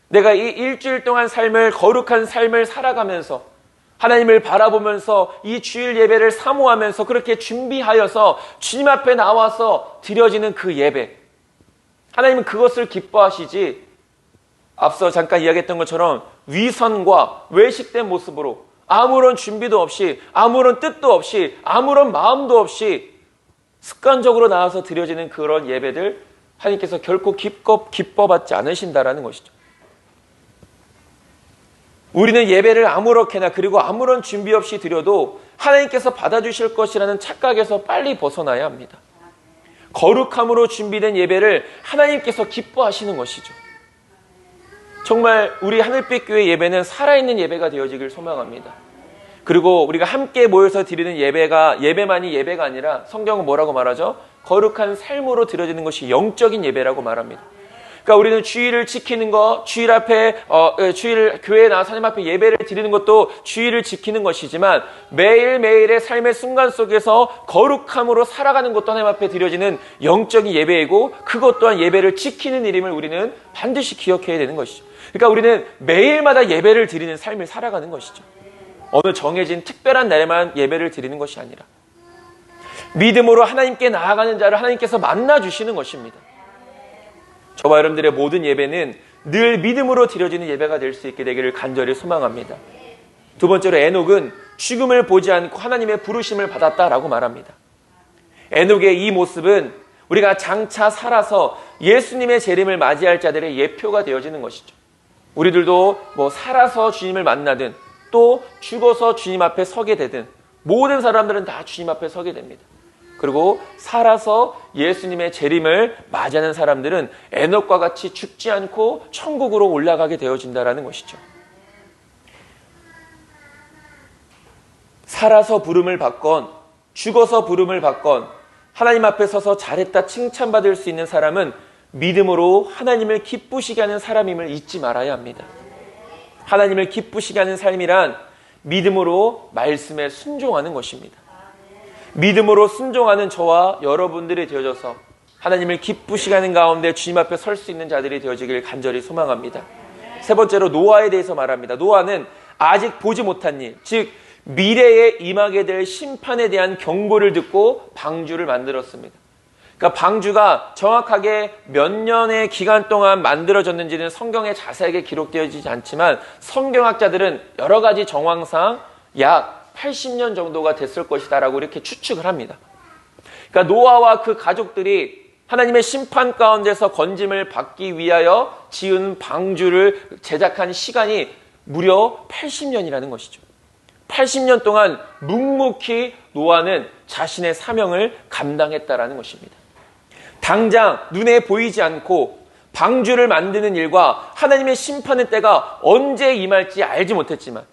내가 이 일주일 동안 삶을 거룩한 삶을 살아가면서 하나님을 바라보면서 이 주일 예배를 사모하면서 그렇게 준비하여서 주님 앞에 나와서 드려지는 그 예배, 하나님은 그것을 기뻐하시지 앞서 잠깐 이야기했던 것처럼 위선과 외식된 모습으로 아무런 준비도 없이 아무런 뜻도 없이 아무런 마음도 없이 습관적으로 나와서 드려지는 그런 예배들 하나님께서 결코 기뻐받지 않으신다라는 것이죠. 우리는 예배를 아무렇게나 그리고 아무런 준비 없이 드려도 하나님께서 받아주실 것이라는 착각에서 빨리 벗어나야 합니다. 거룩함으로 준비된 예배를 하나님께서 기뻐하시는 것이죠. 정말 우리 하늘빛 교회 예배는 살아있는 예배가 되어지길 소망합니다. 그리고 우리가 함께 모여서 드리는 예배만이 예배가 아니라 성경은 뭐라고 말하죠? 거룩한 삶으로 드려지는 것이 영적인 예배라고 말합니다. 그러니까 우리는 주일을 지키는 것, 주일 교회에 나와서 하나님 앞에 예배를 드리는 것도 주일을 지키는 것이지만 매일매일의 삶의 순간 속에서 거룩함으로 살아가는 것도 하나님 앞에 드려지는 영적인 예배이고 그것 또한 예배를 지키는 일임을 우리는 반드시 기억해야 되는 것이죠. 그러니까 우리는 매일마다 예배를 드리는 삶을 살아가는 것이죠. 어느 정해진 특별한 날에만 예배를 드리는 것이 아니라 믿음으로 하나님께 나아가는 자를 하나님께서 만나주시는 것입니다. 저와 여러분들의 모든 예배는 늘 믿음으로 드려지는 예배가 될 수 있게 되기를 간절히 소망합니다. 두 번째로 에녹은 죽음을 보지 않고 하나님의 부르심을 받았다라고 말합니다. 에녹의 이 모습은 우리가 장차 살아서 예수님의 재림을 맞이할 자들의 예표가 되어지는 것이죠. 우리들도 살아서 주님을 만나든 또 죽어서 주님 앞에 서게 되든 모든 사람들은 다 주님 앞에 서게 됩니다. 그리고 살아서 예수님의 재림을 맞이하는 사람들은 에녹과 같이 죽지 않고 천국으로 올라가게 되어진다는 것이죠. 살아서 부름을 받건 죽어서 부름을 받건 하나님 앞에 서서 잘했다 칭찬받을 수 있는 사람은 믿음으로 하나님을 기쁘시게 하는 사람임을 잊지 말아야 합니다. 하나님을 기쁘시게 하는 삶이란 믿음으로 말씀에 순종하는 것입니다. 믿음으로 순종하는 저와 여러분들이 되어져서 하나님을 기쁘시게 하는 가운데 주님 앞에 설 수 있는 자들이 되어지길 간절히 소망합니다. 세 번째로 노아에 대해서 말합니다. 노아는 아직 보지 못한 일, 즉 미래에 임하게 될 심판에 대한 경고를 듣고 방주를 만들었습니다. 그러니까 방주가 정확하게 몇 년의 기간 동안 만들어졌는지는 성경에 자세하게 기록되어지지 않지만 성경학자들은 여러 가지 정황상 약 80년 정도가 됐을 것이다 라고 이렇게 추측을 합니다. 그러니까 노아와 그 가족들이 하나님의 심판 가운데서 건짐을 받기 위하여 지은 방주를 제작한 시간이 무려 80년이라는 것이죠. 80년 동안 묵묵히 노아는 자신의 사명을 감당했다라는 것입니다. 당장 눈에 보이지 않고 방주를 만드는 일과 하나님의 심판의 때가 언제 임할지 알지 못했지만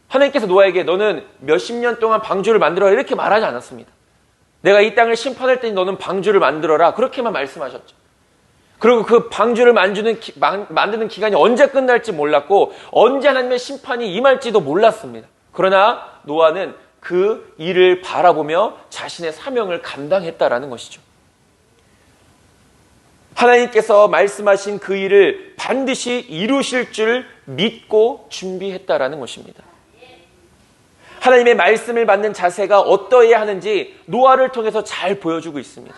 하나님께서 노아에게 너는 몇십 년 동안 방주를 만들어라 이렇게 말하지 않았습니다. 내가 이 땅을 심판할 때니 너는 방주를 만들어라 그렇게만 말씀하셨죠. 그리고 그 방주를 만드는 기간이 언제 끝날지 몰랐고 언제 하나님의 심판이 임할지도 몰랐습니다. 그러나 노아는 그 일을 바라보며 자신의 사명을 감당했다라는 것이죠. 하나님께서 말씀하신 그 일을 반드시 이루실 줄 믿고 준비했다라는 것입니다. 하나님의 말씀을 받는 자세가 어떠해야 하는지 노아를 통해서 잘 보여주고 있습니다.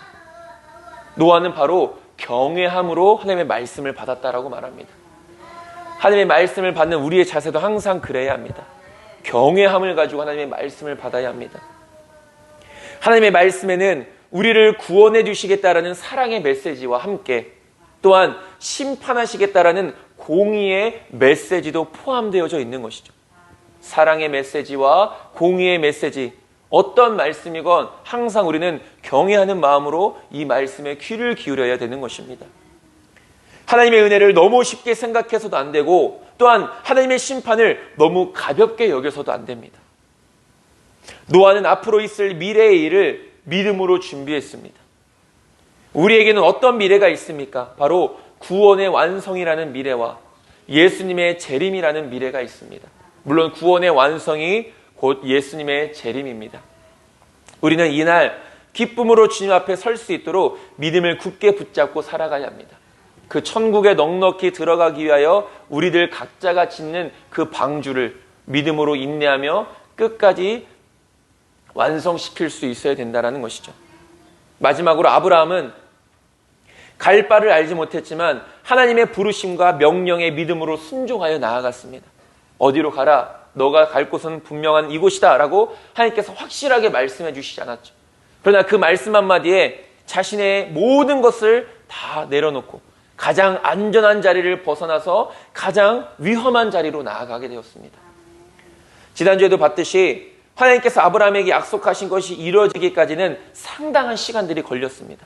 노아는 바로 경외함으로 하나님의 말씀을 받았다라고 말합니다. 하나님의 말씀을 받는 우리의 자세도 항상 그래야 합니다. 경외함을 가지고 하나님의 말씀을 받아야 합니다. 하나님의 말씀에는 우리를 구원해 주시겠다라는 사랑의 메시지와 함께 또한 심판하시겠다라는 공의의 메시지도 포함되어져 있는 것이죠. 사랑의 메시지와 공의의 메시지, 어떤 말씀이건 항상 우리는 경외하는 마음으로 이 말씀에 귀를 기울여야 되는 것입니다. 하나님의 은혜를 너무 쉽게 생각해서도 안 되고 또한 하나님의 심판을 너무 가볍게 여겨서도 안 됩니다. 노아는 앞으로 있을 미래의 일을 믿음으로 준비했습니다. 우리에게는 어떤 미래가 있습니까? 바로 구원의 완성이라는 미래와 예수님의 재림이라는 미래가 있습니다. 물론 구원의 완성이 곧 예수님의 재림입니다. 우리는 이날 기쁨으로 주님 앞에 설 수 있도록 믿음을 굳게 붙잡고 살아가야 합니다. 그 천국에 넉넉히 들어가기 위하여 우리들 각자가 짓는 그 방주를 믿음으로 인내하며 끝까지 완성시킬 수 있어야 된다는 것이죠. 마지막으로 아브라함은 갈 바를 알지 못했지만 하나님의 부르심과 명령에 믿음으로 순종하여 나아갔습니다. 어디로 가라? 너가 갈 곳은 분명한 이곳이다 라고 하나님께서 확실하게 말씀해 주시지 않았죠. 그러나 그 말씀 한마디에 자신의 모든 것을 다 내려놓고 가장 안전한 자리를 벗어나서 가장 위험한 자리로 나아가게 되었습니다. 지난주에도 봤듯이 하나님께서 아브라함에게 약속하신 것이 이루어지기까지는 상당한 시간들이 걸렸습니다.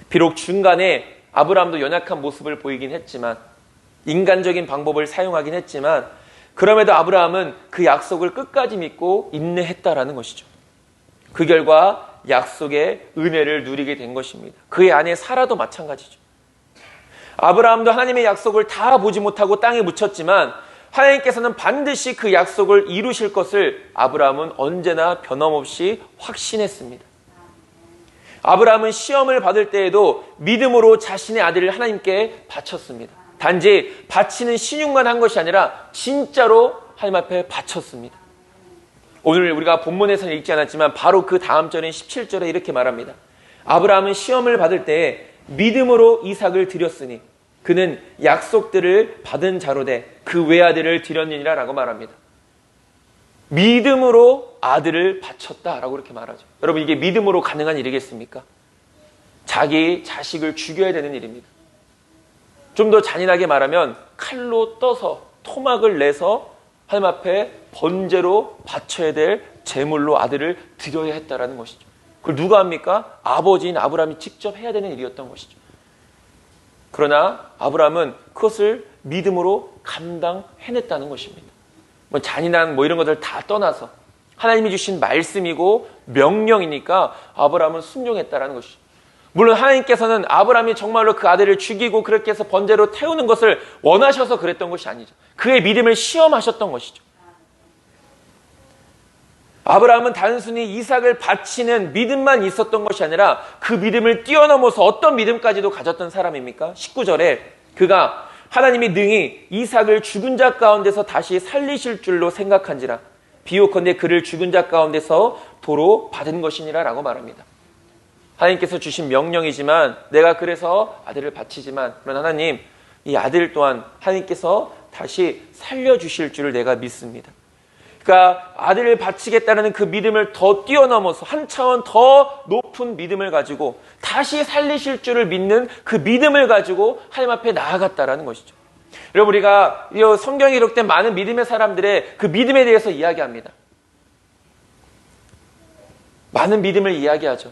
비록 중간에 아브라함도 연약한 모습을 보이긴 했지만 인간적인 방법을 사용하긴 했지만 그럼에도 아브라함은 그 약속을 끝까지 믿고 인내했다라는 것이죠. 그 결과 약속의 은혜를 누리게 된 것입니다. 그의 아내 사라도 마찬가지죠. 아브라함도 하나님의 약속을 다 보지 못하고 땅에 묻혔지만 하나님께서는 반드시 그 약속을 이루실 것을 아브라함은 언제나 변함없이 확신했습니다. 아브라함은 시험을 받을 때에도 믿음으로 자신의 아들을 하나님께 바쳤습니다. 단지 바치는 신용만 한 것이 아니라 진짜로 하나님 앞에 바쳤습니다. 오늘 우리가 본문에서는 읽지 않았지만 바로 그 다음 절인 17절에 이렇게 말합니다. 아브라함은 시험을 받을 때에 믿음으로 이삭을 드렸으니 그는 약속들을 받은 자로 돼 그 외아들을 드렸느니라 라고 말합니다. 믿음으로 아들을 바쳤다 라고 이렇게 말하죠. 여러분 이게 믿음으로 가능한 일이겠습니까? 자기 자식을 죽여야 되는 일입니다. 좀 더 잔인하게 말하면 칼로 떠서 토막을 내서 하나님 앞에 번제로 바쳐야 될 제물로 아들을 드려야 했다라는 것이죠. 그걸 누가 합니까? 아버지인 아브라함이 직접 해야 되는 일이었던 것이죠. 그러나 아브라함은 그것을 믿음으로 감당해냈다는 것입니다. 잔인한 이런 것들 다 떠나서 하나님이 주신 말씀이고 명령이니까 아브라함은 순종했다라는 것이죠. 물론 하나님께서는 아브라함이 정말로 그 아들을 죽이고 그렇게 해서 번제로 태우는 것을 원하셔서 그랬던 것이 아니죠. 그의 믿음을 시험하셨던 것이죠. 아브라함은 단순히 이삭을 바치는 믿음만 있었던 것이 아니라 그 믿음을 뛰어넘어서 어떤 믿음까지도 가졌던 사람입니까? 19절에 그가 하나님이 능히 이삭을 죽은 자 가운데서 다시 살리실 줄로 생각한지라 비옥컨대 그를 죽은 자 가운데서 도로 받은 것이니라 라고 말합니다. 하나님께서 주신 명령이지만 내가 그래서 아들을 바치지만 그러나 하나님 이 아들 또한 하나님께서 다시 살려주실 줄을 내가 믿습니다. 그러니까 아들을 바치겠다는 그 믿음을 더 뛰어넘어서 한 차원 더 높은 믿음을 가지고 다시 살리실 줄을 믿는 그 믿음을 가지고 하나님 앞에 나아갔다라는 것이죠. 여러분, 우리가 이 성경에 기록된 많은 믿음의 사람들의 그 믿음에 대해서 이야기합니다. 많은 믿음을 이야기하죠.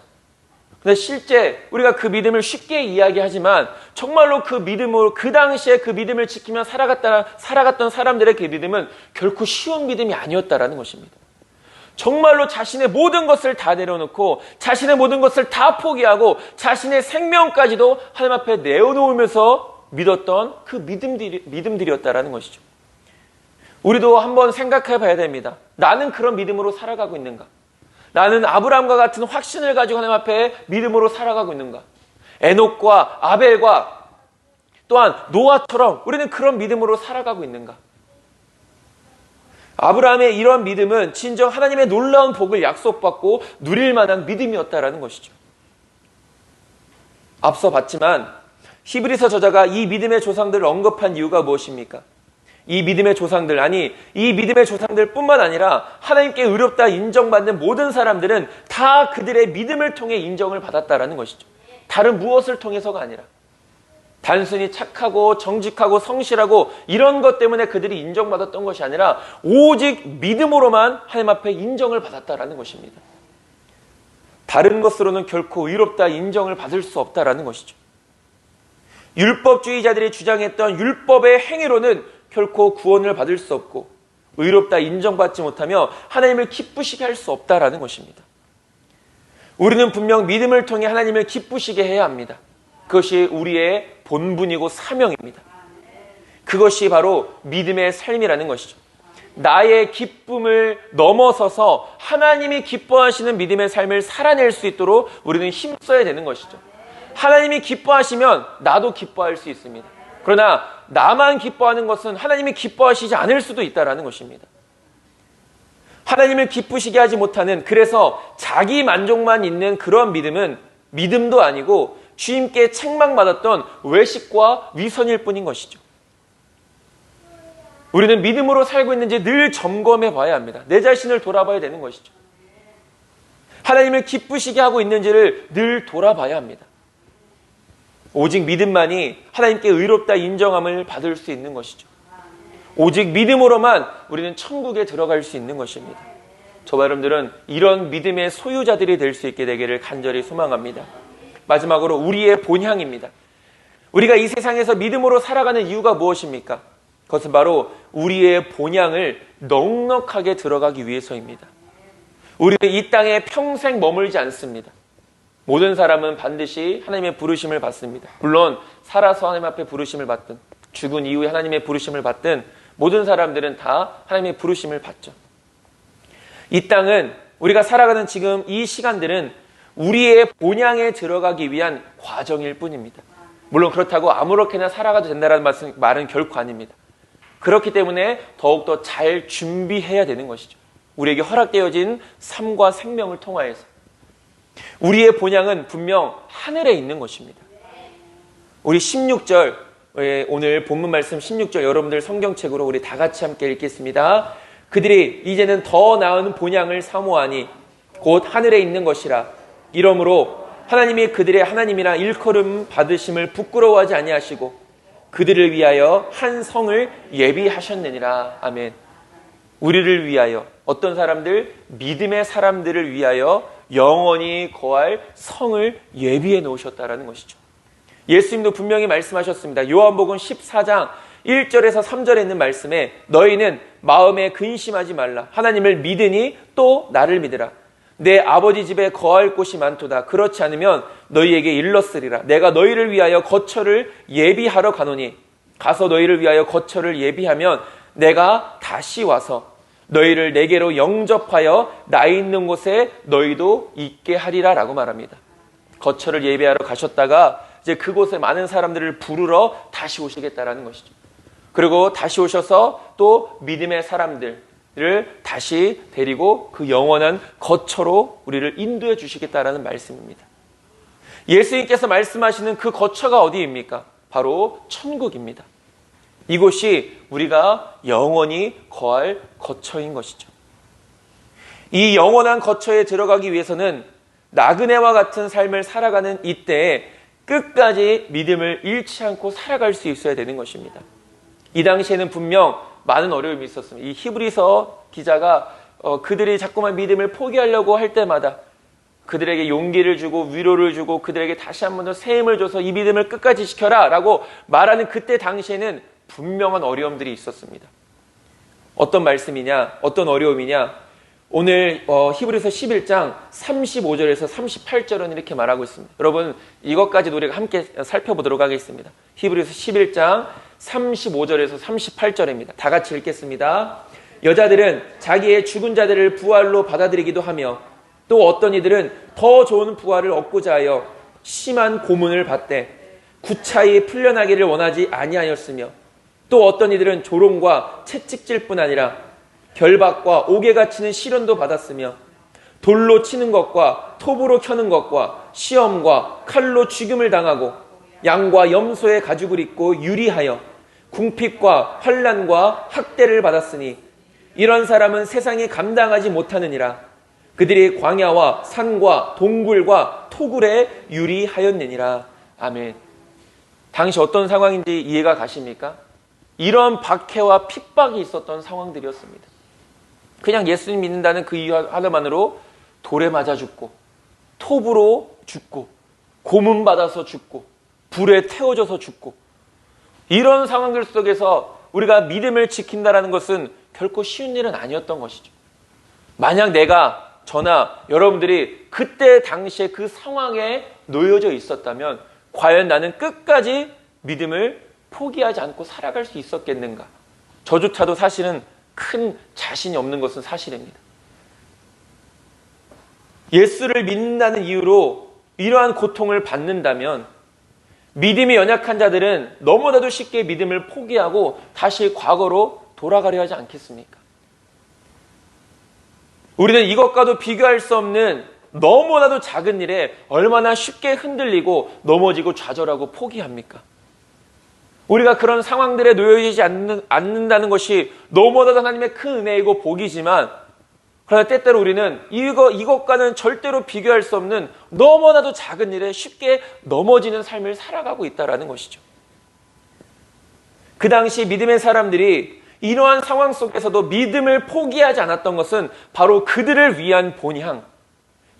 근데 실제 우리가 그 믿음을 쉽게 이야기하지만 정말로 그 믿음으로 그 당시에 그 믿음을 지키며 살아갔던 사람들의 그 믿음은 결코 쉬운 믿음이 아니었다라는 것입니다. 정말로 자신의 모든 것을 다 내려놓고 자신의 모든 것을 다 포기하고 자신의 생명까지도 하나님 앞에 내어놓으면서 믿었던 그 믿음들이었다라는 것이죠. 우리도 한번 생각해 봐야 됩니다. 나는 그런 믿음으로 살아가고 있는가? 나는 아브라함과 같은 확신을 가지고 하나님 앞에 믿음으로 살아가고 있는가? 에녹과 아벨과 또한 노아처럼 우리는 그런 믿음으로 살아가고 있는가? 아브라함의 이런 믿음은 진정 하나님의 놀라운 복을 약속받고 누릴 만한 믿음이었다라는 것이죠. 앞서 봤지만 히브리서 저자가 이 믿음의 조상들을 언급한 이유가 무엇입니까? 이 믿음의 조상들, 아니 이 믿음의 조상들 뿐만 아니라 하나님께 의롭다 인정받는 모든 사람들은 다 그들의 믿음을 통해 인정을 받았다라는 것이죠. 다른 무엇을 통해서가 아니라 단순히 착하고 정직하고 성실하고 이런 것 때문에 그들이 인정받았던 것이 아니라 오직 믿음으로만 하나님 앞에 인정을 받았다라는 것입니다. 다른 것으로는 결코 의롭다 인정을 받을 수 없다라는 것이죠. 율법주의자들이 주장했던 율법의 행위로는 결코 구원을 받을 수 없고 의롭다 인정받지 못하며 하나님을 기쁘시게 할 수 없다라는 것입니다. 우리는 분명 믿음을 통해 하나님을 기쁘시게 해야 합니다. 그것이 우리의 본분이고 사명입니다. 그것이 바로 믿음의 삶이라는 것이죠. 나의 기쁨을 넘어서서 하나님이 기뻐하시는 믿음의 삶을 살아낼 수 있도록 우리는 힘써야 되는 것이죠. 하나님이 기뻐하시면 나도 기뻐할 수 있습니다. 그러나 나만 기뻐하는 것은 하나님이 기뻐하시지 않을 수도 있다는 것입니다. 하나님을 기쁘시게 하지 못하는, 그래서 자기 만족만 있는 그런 믿음은 믿음도 아니고 주님께 책망받았던 외식과 위선일 뿐인 것이죠. 우리는 믿음으로 살고 있는지 늘 점검해 봐야 합니다. 내 자신을 돌아봐야 되는 것이죠. 하나님을 기쁘시게 하고 있는지를 늘 돌아봐야 합니다. 오직 믿음만이 하나님께 의롭다 인정함을 받을 수 있는 것이죠. 오직 믿음으로만 우리는 천국에 들어갈 수 있는 것입니다. 저와 여러분들은 이런 믿음의 소유자들이 될 수 있게 되기를 간절히 소망합니다. 마지막으로 우리의 본향입니다. 우리가 이 세상에서 믿음으로 살아가는 이유가 무엇입니까? 그것은 바로 우리의 본향을 넉넉하게 들어가기 위해서입니다. 우리는 이 땅에 평생 머물지 않습니다. 모든 사람은 반드시 하나님의 부르심을 받습니다. 물론 살아서 하나님 앞에 부르심을 받든 죽은 이후에 하나님의 부르심을 받든 모든 사람들은 다 하나님의 부르심을 받죠. 이 땅은, 우리가 살아가는 지금 이 시간들은 우리의 본향에 들어가기 위한 과정일 뿐입니다. 물론 그렇다고 아무렇게나 살아가도 된다는 말은 결코 아닙니다. 그렇기 때문에 더욱더 잘 준비해야 되는 것이죠. 우리에게 허락되어진 삶과 생명을 통하여서. 우리의 본향은 분명 하늘에 있는 것입니다. 우리 16절, 오늘 본문 말씀 16절 여러분들 성경책으로 우리 다 같이 함께 읽겠습니다. 그들이 이제는 더 나은 본향을 사모하니 곧 하늘에 있는 것이라. 이러므로 하나님이 그들의 하나님이라 일컬음 받으심을 부끄러워하지 아니하시고 그들을 위하여 한 성을 예비하셨느니라. 아멘. 우리를 위하여, 어떤 사람들? 믿음의 사람들을 위하여 영원히 거할 성을 예비해 놓으셨다라는 것이죠. 예수님도 분명히 말씀하셨습니다. 요한복음 14장 1절에서 3절에 있는 말씀에 너희는 마음에 근심하지 말라. 하나님을 믿으니 또 나를 믿으라. 내 아버지 집에 거할 곳이 많도다. 그렇지 않으면 너희에게 일렀으리라. 내가 너희를 위하여 거처를 예비하러 가노니 가서 너희를 위하여 거처를 예비하면 내가 다시 와서 너희를 내게로 영접하여 나 있는 곳에 너희도 있게 하리라 라고 말합니다. 거처를 예비하러 가셨다가 이제 그곳에 많은 사람들을 부르러 다시 오시겠다라는 것이죠. 그리고 다시 오셔서 또 믿음의 사람들을 다시 데리고 그 영원한 거처로 우리를 인도해 주시겠다라는 말씀입니다. 예수님께서 말씀하시는 그 거처가 어디입니까? 바로 천국입니다. 이곳이 우리가 영원히 거할 거처인 것이죠. 이 영원한 거처에 들어가기 위해서는 나그네와 같은 삶을 살아가는 이때에 끝까지 믿음을 잃지 않고 살아갈 수 있어야 되는 것입니다. 이 당시에는 분명 많은 어려움이 있었습니다. 이 히브리서 기자가 그들이 자꾸만 믿음을 포기하려고 할 때마다 그들에게 용기를 주고 위로를 주고 그들에게 다시 한 번 더 새 힘을 줘서 이 믿음을 끝까지 지켜라 라고 말하는 그때 당시에는 분명한 어려움들이 있었습니다. 어떤 말씀이냐, 어떤 어려움이냐, 오늘 히브리서 11장 35절에서 38절은 이렇게 말하고 있습니다. 여러분 이것까지도 우리가 함께 살펴보도록 하겠습니다. 히브리서 11장 35절에서 38절입니다. 다 같이 읽겠습니다. 여자들은 자기의 죽은 자들을 부활로 받아들이기도 하며 또 어떤 이들은 더 좋은 부활을 얻고자 하여 심한 고문을 받되 구차히 풀려나기를 원하지 아니하였으며 또 어떤 이들은 조롱과 채찍질뿐 아니라 결박과 옥에 치는 시련도 받았으며 돌로 치는 것과 톱으로 켜는 것과 시험과 칼로 죽임을 당하고 양과 염소의 가죽을 입고 유리하여 궁핍과 환난과 학대를 받았으니 이런 사람은 세상이 감당하지 못하느니라. 그들이 광야와 산과 동굴과 토굴에 유리하였느니라. 아멘. 당시 어떤 상황인지 이해가 가십니까? 이런 박해와 핍박이 있었던 상황들이었습니다. 그냥 예수님 믿는다는 그 이유 하나만으로 돌에 맞아 죽고 톱으로 죽고 고문받아서 죽고 불에 태워져서 죽고 이런 상황들 속에서 우리가 믿음을 지킨다는 것은 결코 쉬운 일은 아니었던 것이죠. 만약 내가 저나 여러분들이 그때 당시에 그 상황에 놓여져 있었다면 과연 나는 끝까지 믿음을 포기하지 않고 살아갈 수 있었겠는가? 저조차도 사실은 큰 자신이 없는 것은 사실입니다. 예수를 믿는다는 이유로 이러한 고통을 받는다면 믿음이 연약한 자들은 너무나도 쉽게 믿음을 포기하고 다시 과거로 돌아가려 하지 않겠습니까? 우리는 이것과도 비교할 수 없는 너무나도 작은 일에 얼마나 쉽게 흔들리고 넘어지고 좌절하고 포기합니까? 우리가 그런 상황들에 놓여지지 않는다는 것이 너무나도 하나님의 큰 은혜이고 복이지만 그러나 때때로 우리는 이것과는 절대로 비교할 수 없는 너무나도 작은 일에 쉽게 넘어지는 삶을 살아가고 있다는 것이죠. 그 당시 믿음의 사람들이 이러한 상황 속에서도 믿음을 포기하지 않았던 것은 바로 그들을 위한 본향,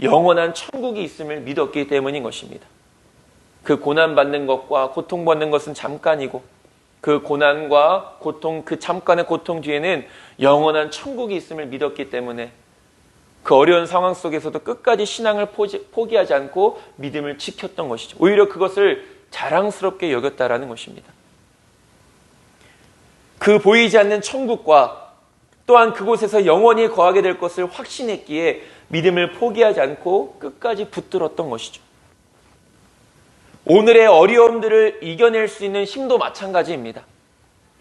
영원한 천국이 있음을 믿었기 때문인 것입니다. 그 고난받는 것과 고통받는 것은 잠깐이고 그 고난과 고통, 그 잠깐의 고통 뒤에는 영원한 천국이 있음을 믿었기 때문에 그 어려운 상황 속에서도 끝까지 신앙을 포기하지 않고 믿음을 지켰던 것이죠. 오히려 그것을 자랑스럽게 여겼다라는 것입니다. 그 보이지 않는 천국과 또한 그곳에서 영원히 거하게 될 것을 확신했기에 믿음을 포기하지 않고 끝까지 붙들었던 것이죠. 오늘의 어려움들을 이겨낼 수 있는 힘도 마찬가지입니다.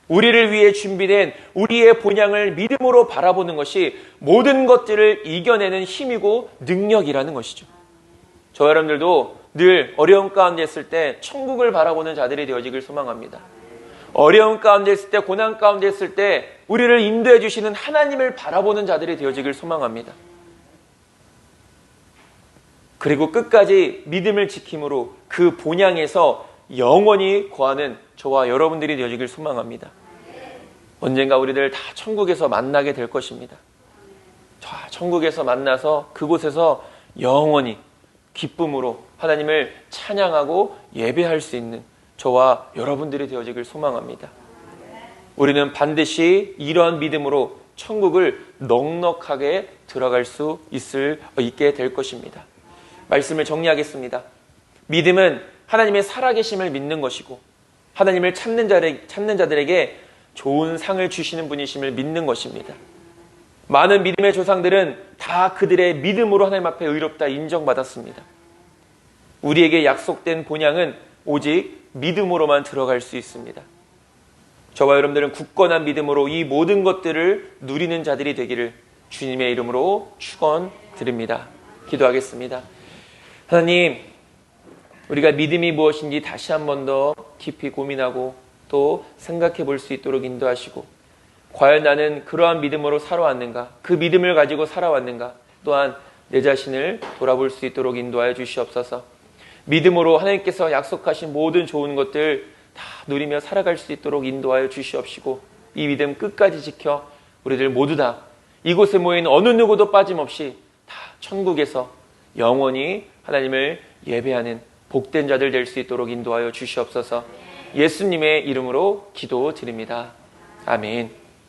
우리를 위해 준비된 우리의 본향을 믿음으로 바라보는 것이 모든 것들을 이겨내는 힘이고 능력이라는 것이죠. 저 여러분들도 늘 어려움 가운데 있을 때 천국을 바라보는 자들이 되어지길 소망합니다. 어려움 가운데 있을 때, 고난 가운데 있을 때 우리를 인도해 주시는 하나님을 바라보는 자들이 되어지길 소망합니다. 그리고 끝까지 믿음을 지킴으로 그 본향에서 영원히 거하는 저와 여러분들이 되어지길 소망합니다. 언젠가 우리들 다 천국에서 만나게 될 것입니다. 천국에서 만나서 그곳에서 영원히 기쁨으로 하나님을 찬양하고 예배할 수 있는 저와 여러분들이 되어지길 소망합니다. 우리는 반드시 이러한 믿음으로 천국을 넉넉하게 들어갈 수 있게 될 것입니다. 말씀을 정리하겠습니다. 믿음은 하나님의 살아계심을 믿는 것이고 하나님을 찾는 자들에게 좋은 상을 주시는 분이심을 믿는 것입니다. 많은 믿음의 조상들은 다 그들의 믿음으로 하나님 앞에 의롭다 인정받았습니다. 우리에게 약속된 본향은 오직 믿음으로만 들어갈 수 있습니다. 저와 여러분들은 굳건한 믿음으로 이 모든 것들을 누리는 자들이 되기를 주님의 이름으로 축원드립니다. 기도하겠습니다. 하나님, 우리가 믿음이 무엇인지 다시 한 번 더 깊이 고민하고 또 생각해 볼 수 있도록 인도하시고 과연 나는 그러한 믿음으로 살아왔는가? 그 믿음을 가지고 살아왔는가? 또한 내 자신을 돌아볼 수 있도록 인도하여 주시옵소서. 믿음으로 하나님께서 약속하신 모든 좋은 것들 다 누리며 살아갈 수 있도록 인도하여 주시옵시고, 이 믿음 끝까지 지켜 우리들 모두 다 이곳에 모인 어느 누구도 빠짐없이 다 천국에서 영원히 하나님을 예배하는 복된 자들 될 수 있도록 인도하여 주시옵소서. 예수님의 이름으로 기도드립니다. 아멘.